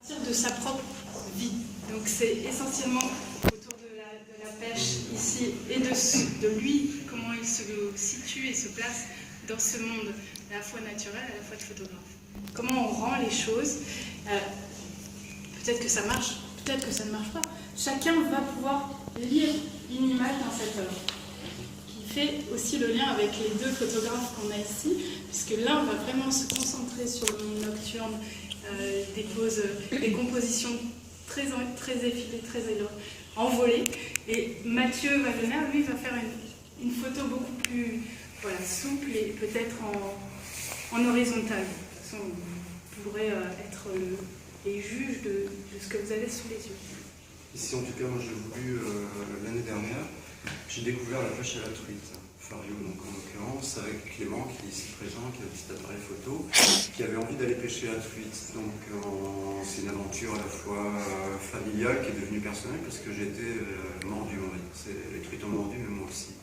de sa propre vie. Donc c'est essentiellement autour de la pêche ici et de lui, comment il se situe et se place dans ce monde à la fois naturel, à la fois de photographe. Comment on rend les choses. Peut-être que ça marche, peut-être que ça ne marche pas. Chacun va pouvoir lire une image dans cette œuvre, qui fait aussi le lien avec les deux photographes qu'on a ici, puisque l'un va vraiment se concentrer sur le monde nocturne, des compositions très effilées, très envolées, et Mathieu Wagener, lui, va faire une photo beaucoup plus souple et peut-être en horizontale. De toute façon, vous pourrez être les juges de ce que vous avez sous les yeux. Ici, en tout cas, moi j'ai voulu, l'année dernière, j'ai découvert la pêche à la truite, Fario, donc en l'occurrence, avec Clément, qui est ici présent, qui a cet appareil photo, qui avait envie d'aller pêcher à la truite. Donc c'est une aventure à la fois familiale qui est devenue personnelle, parce que j'ai été mordu, on va dire. Les truites ont mordu, mais moi aussi.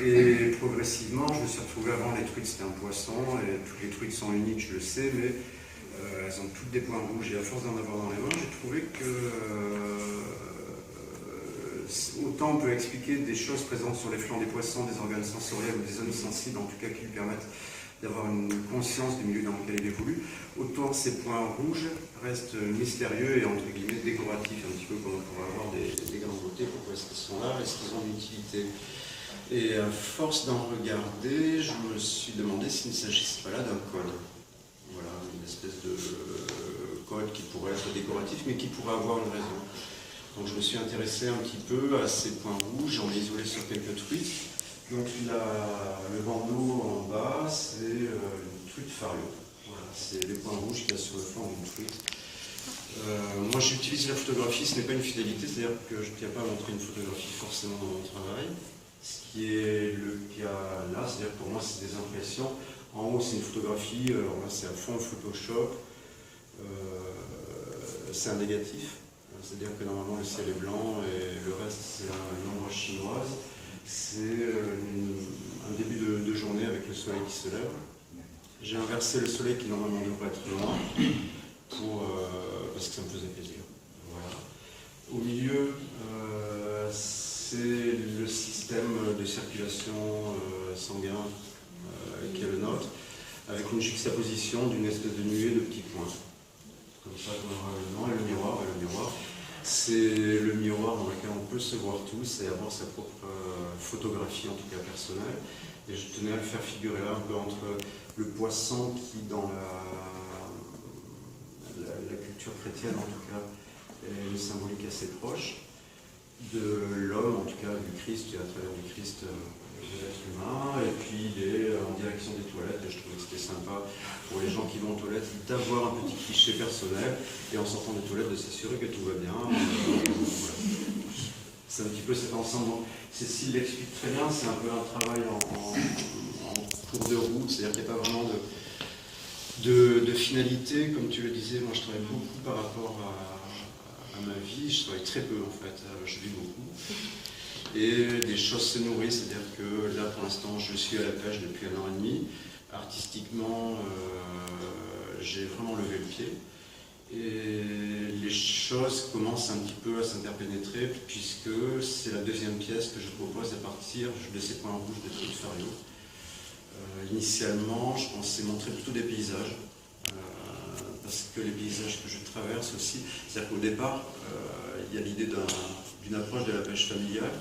Et progressivement, je me suis retrouvé avant, les truites c'était un poisson, et toutes les truites sont uniques, je le sais, mais elles ont toutes des points rouges, et à force d'en avoir dans les mains, j'ai trouvé que autant on peut expliquer des choses présentes sur les flancs des poissons, des organes sensoriels ou des zones sensibles, en tout cas qui lui permettent d'avoir une conscience du milieu dans lequel il évolue, autant ces points rouges restent mystérieux et entre guillemets décoratifs, un petit peu comme on pourrait avoir des grandes beautés. Pourquoi est-ce qu'ils sont là? Est-ce qu'ils ont une utilité? Et à force d'en regarder, je me suis demandé s'il ne s'agissait pas là d'un code. Voilà, une espèce de code qui pourrait être décoratif, mais qui pourrait avoir une raison. Donc je me suis intéressé un petit peu à ces points rouges, j'en ai isolé sur quelques truites. Donc le bandeau en bas, c'est une truite Fario. Voilà, c'est les points rouges qu'il y a sur le flanc d'une truite. Moi j'utilise la photographie, ce n'est pas une fidélité, c'est-à-dire que je ne tiens pas à montrer une photographie forcément dans mon travail. Ce qui est le cas là, c'est-à-dire que pour moi c'est des impressions. En haut c'est une photographie, alors là c'est à fond Photoshop, c'est un négatif. C'est-à-dire que normalement le ciel est blanc et le reste c'est une ombre chinoise. C'est un début de journée avec le soleil qui se lève. J'ai inversé le soleil qui normalement devrait être loin parce que ça me faisait plaisir. Voilà. Au milieu, c'est le système de circulation sanguin qui est le nôtre, avec une juxtaposition d'une espèce de nuée de petits points. Comme ça, on aura le nom et le miroir. C'est le miroir dans lequel on peut se voir tous et avoir sa propre photographie, en tout cas personnelle. Et je tenais à le faire figurer là, un peu entre le poisson qui, dans la culture chrétienne en tout cas, est une symbolique assez proche, de l'homme, en tout cas du Christ, et à travers du Christ, de l'être humain, et puis il est en direction des toilettes, et je trouvais que c'était sympa pour les gens qui vont aux toilettes d'avoir un petit cliché personnel, et en sortant des toilettes de s'assurer que tout va bien. Voilà. C'est un petit peu cet ensemble. Donc, Cécile l'explique très bien, c'est un peu un travail en cours de route, c'est-à-dire qu'il n'y a pas vraiment de finalité, comme tu le disais. Moi je travaille beaucoup par rapport à ma vie, je travaille très peu en fait, je vis beaucoup. Et des choses se nourrissent, c'est-à-dire que là pour l'instant je suis à la pêche depuis 1 an et demi. Artistiquement, j'ai vraiment levé le pied. Et les choses commencent un petit peu à s'interpénétrer, puisque c'est la deuxième pièce que je propose à partir de ces points rouges de truite Fario. Initialement, je pensais montrer plutôt des paysages, parce que les paysages que je traverse aussi, c'est-à-dire qu'au départ, il y a l'idée d'une approche de la pêche familiale,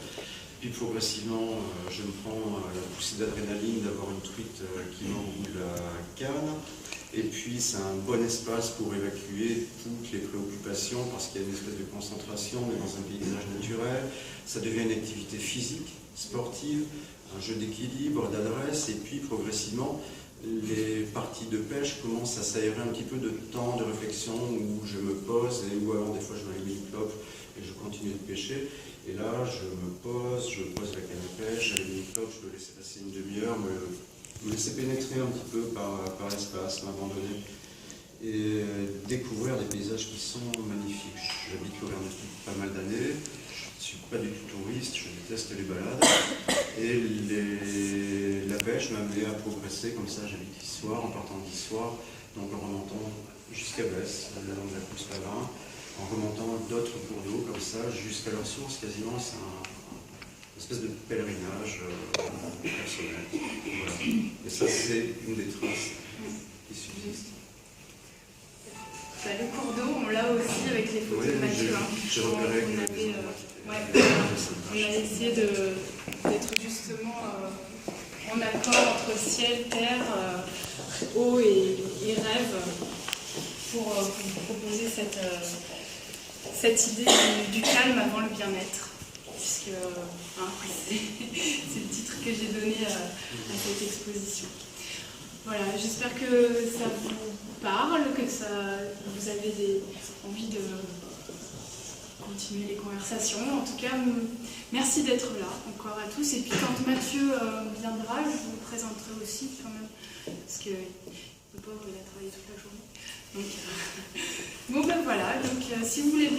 puis progressivement, je me prends la poussée d'adrénaline d'avoir une truite qui m'enroule la canne, et puis c'est un bon espace pour évacuer toutes les préoccupations, parce qu'il y a une espèce de concentration, on est dans un paysage naturel, ça devient une activité physique, sportive, un jeu d'équilibre, d'adresse, et puis progressivement, les parties de pêche commencent à s'aérer un petit peu de temps de réflexion où je me pose, et où alors des fois je m'allume une clope et je continue de pêcher. Et là, je pose la canne à pêche, j'allume une clope, je peux laisser passer une demi-heure, me laisser pénétrer un petit peu par l'espace, m'abandonner et découvrir des paysages qui sont magnifiques. J'habite l'Auvergne depuis pas mal d'années, je ne suis pas du tout touriste, je déteste les balades. Et la pêche m'a amené à progresser comme ça. J'habite l'Issoire, en partant d'Issoire, donc en remontant jusqu'à Besse, le long de la course d'autres cours d'eau comme ça jusqu'à leur source. Quasiment, c'est une espèce de pèlerinage personnel. Voilà. Et ça, c'est une des traces qui subsistent. Le cours d'eau, on l'a aussi avec les photos de Mathieu. J'ai repéré on a essayé d'être justement en accord entre ciel, terre, eau et rêve pour proposer cette idée du calme avant le bien-être. Puisque c'est le titre que j'ai donné à cette exposition. Voilà, j'espère que ça vous parle, que vous avez envie de continuer les conversations. En tout cas, merci d'être là encore à tous. Et puis quand Mathieu viendra, je vous présenterai aussi quand même, parce que le pauvre, il a travaillé toute la journée. Donc, bon ben voilà, donc si vous voulez